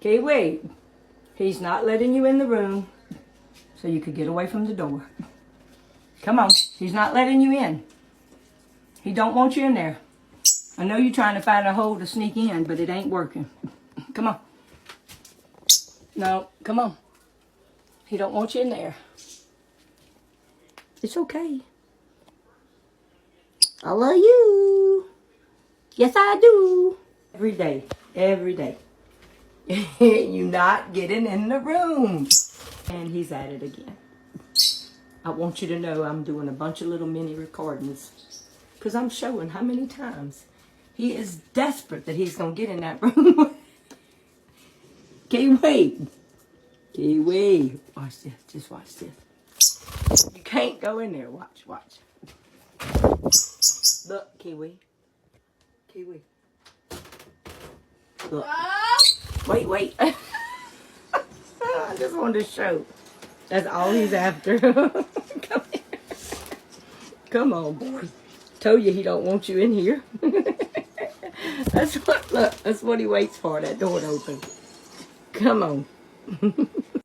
Kiwi, he's not letting you in the room so you could get away from the door. Come on, he's not letting you in. He don't want you in there. I know you're trying to find a hole to sneak in, but it ain't working. Come on. No, come on. He don't want you in there. It's okay. I love you. Yes, I do. Every day. Every day. You not getting in the room. And he's at it again. I want you to know I'm doing a bunch of little mini recordings because I'm showing how many times he is desperate that he's going to get in that room. Kiwi. Kiwi. Watch this. Just watch this. You can't go in there. Watch, watch. Look, Kiwi. Kiwi. Look. Wait, wait. I just wanted to show. That's all he's after. Come here. Come on, boy. Told you he don't want you in here. That's what, look, that's what he waits for, that door to open. Come on.